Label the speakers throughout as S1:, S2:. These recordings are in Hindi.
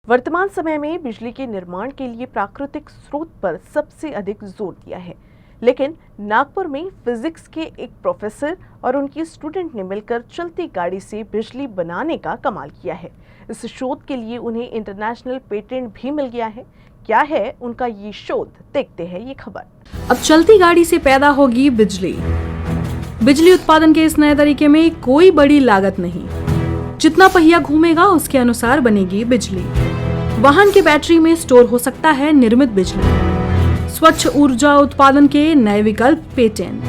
S1: वर्तमान समय में बिजली के निर्माण के लिए प्राकृतिक स्रोत पर सबसे अधिक जोर दिया है, लेकिन नागपुर में फिजिक्स के एक प्रोफेसर और उनकी स्टूडेंट ने मिलकर चलती गाड़ी से बिजली बनाने का कमाल किया है। इस शोध के लिए उन्हें इंटरनेशनल पेटेंट भी मिल गया है। क्या है उनका ये शोध, देखते हैं ये खबर।
S2: अब चलती गाड़ी से पैदा होगी बिजली। बिजली उत्पादन के इस नए तरीके में कोई बड़ी लागत नहीं, जितना पहिया घूमेगा उसके अनुसार बनेगी बिजली। वाहन के बैटरी में स्टोर हो सकता है निर्मित बिजली। स्वच्छ ऊर्जा उत्पादन के नए विकल्प पेटेंट।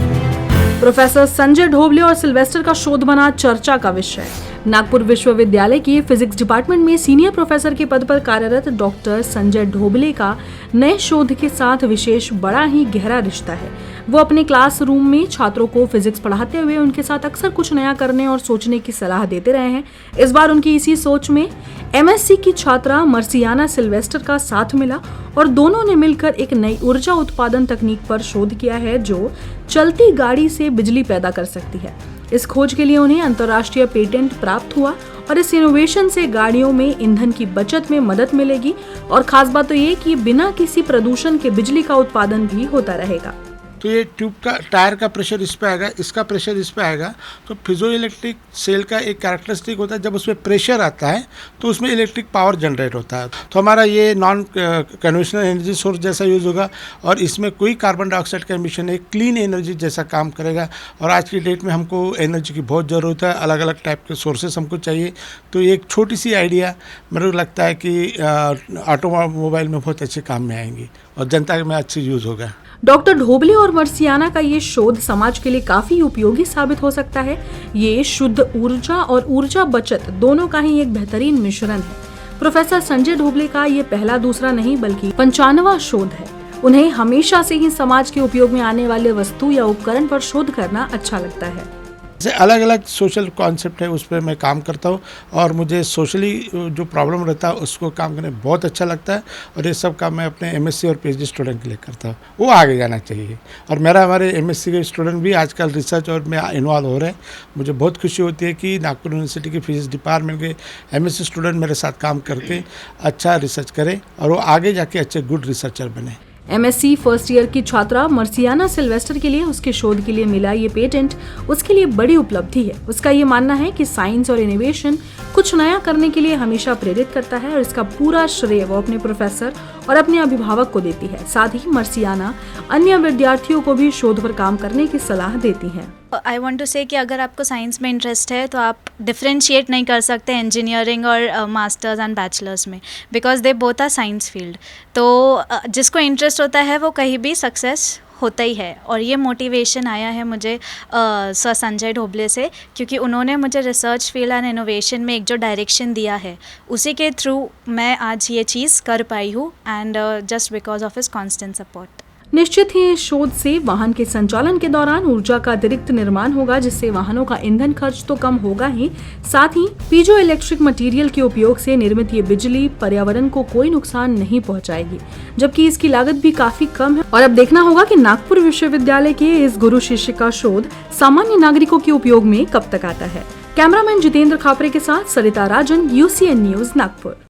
S2: प्रोफेसर संजय ढोबले और सिल्वेस्टर का शोध बना चर्चा का विषय। नागपुर विश्वविद्यालय के फिजिक्स डिपार्टमेंट में सीनियर प्रोफेसर के पद पर कार्यरत डॉक्टर संजय ढोबले का नए शोध के साथ विशेष बड़ा ही गहरा रिश्ता है। वो अपने क्लासरूम में छात्रों को फिजिक्स पढ़ाते हुए उनके साथ अक्सर कुछ नया करने और सोचने की सलाह देते रहे हैं। इस बार उनकी इसी सोच में एमएससी की छात्रा मर्सियाना सिल्वेस्टर का साथ मिला और दोनों ने मिलकर एक नई ऊर्जा उत्पादन तकनीक पर शोध किया है जो चलती गाड़ी से बिजली पैदा कर सकती है। इस खोज के लिए उन्हें अंतर्राष्ट्रीय पेटेंट प्राप्त हुआ और इस इनोवेशन से गाड़ियों में ईंधन की बचत में मदद मिलेगी और खास बात तो ये कि बिना किसी प्रदूषण के बिजली का उत्पादन भी होता रहेगा।
S3: तो ये ट्यूब का टायर का प्रेशर इस पे आएगा, इसका प्रेशर इस पे आएगा। तो फिजो इलेक्ट्रिक सेल का एक कैरेक्टरिस्टिक होता है, जब उसमें प्रेशर आता है तो उसमें इलेक्ट्रिक पावर जनरेट होता है। तो हमारा ये नॉन कन्वेंशनल एनर्जी सोर्स जैसा यूज़ होगा और इसमें कोई कार्बन डाइऑक्साइड का एमिशन है, क्लीन एनर्जी जैसा काम करेगा। और आज की डेट में हमको एनर्जी की बहुत ज़रूरत है, अलग अलग टाइप के सोर्सेस हमको चाहिए। तो ये एक छोटी सी आइडिया मेरे को लगता है कि ऑटोमोबाइल में बहुत अच्छे काम में आएंगी और जनता में अच्छी यूज़ होगा।
S2: डॉक्टर ढोबले और मर्सियाना का ये शोध समाज के लिए काफी उपयोगी साबित हो सकता है। ये शुद्ध ऊर्जा और ऊर्जा बचत दोनों का ही एक बेहतरीन मिश्रण है। प्रोफेसर संजय ढोबले का ये पहला दूसरा नहीं बल्कि 95वां शोध है। उन्हें हमेशा से ही समाज के उपयोग में आने वाले वस्तु या उपकरण पर शोध करना अच्छा लगता है।
S3: जैसे अलग अलग सोशल कॉन्सेप्ट है उस पर मैं काम करता हूँ और मुझे सोशली जो प्रॉब्लम रहता है उसको काम करने बहुत अच्छा लगता है। और ये सब काम मैं अपने एमएससी और पीएचडी स्टूडेंट के लिए करता हूँ, वो आगे जाना चाहिए। और हमारे एमएससी के स्टूडेंट भी आजकल रिसर्च और में इन्वॉल्व हो रहे हैं। मुझे बहुत खुशी होती है कि नागपुर यूनिवर्सिटी के फिजिक्स डिपार्टमेंट के एमएससी स्टूडेंट मेरे साथ काम करके अच्छा रिसर्च करें और वो आगे जाके अच्छे गुड रिसर्चर बने।
S2: एमएससी फर्स्ट ईयर की छात्रा मर्सियाना सिल्वेस्टर के लिए उसके शोध के लिए मिला ये पेटेंट उसके लिए बड़ी उपलब्धि है। उसका ये मानना है कि साइंस और इनोवेशन कुछ नया करने के लिए हमेशा प्रेरित करता है और इसका पूरा श्रेय वो अपने प्रोफेसर और अपने अभिभावक को देती है। साथ ही मर्सियाना अन्य विद्यार्थियों को भी शोध पर काम करने की सलाह देती है।
S4: आई वॉन्ट टू से कि अगर आपको साइंस में इंटरेस्ट है तो आप डिफ्रेंशिएट नहीं कर सकते इंजीनियरिंग और मास्टर्स एंड बैचलर्स में, because they both are science field. तो जिसको इंटरेस्ट होता है वो कहीं भी सक्सेस होता ही है। और ये मोटिवेशन आया है मुझे सर संजय ढोबले से, क्योंकि उन्होंने मुझे रिसर्च फील्ड एंड इनोवेशन में एक जो डायरेक्शन दिया है उसी के थ्रू मैं आज ये चीज़ कर पाई हूँ, and just because of his constant support.
S2: निश्चित ही इस शोध से वाहन के संचालन के दौरान ऊर्जा का अतिरिक्त निर्माण होगा, जिससे वाहनों का ईंधन खर्च तो कम होगा ही, साथ ही पीजो इलेक्ट्रिक मटेरियल के उपयोग से निर्मित ये बिजली पर्यावरण को कोई नुकसान नहीं पहुंचाएगी, जबकि इसकी लागत भी काफी कम है। और अब देखना होगा कि नागपुर विश्वविद्यालय के इस गुरु शिष्य का शोध सामान्य नागरिकों के उपयोग में कब तक आता है। कैमरामैन जितेंद्र खापरे के साथ सरिता राजन, UCN न्यूज, नागपुर।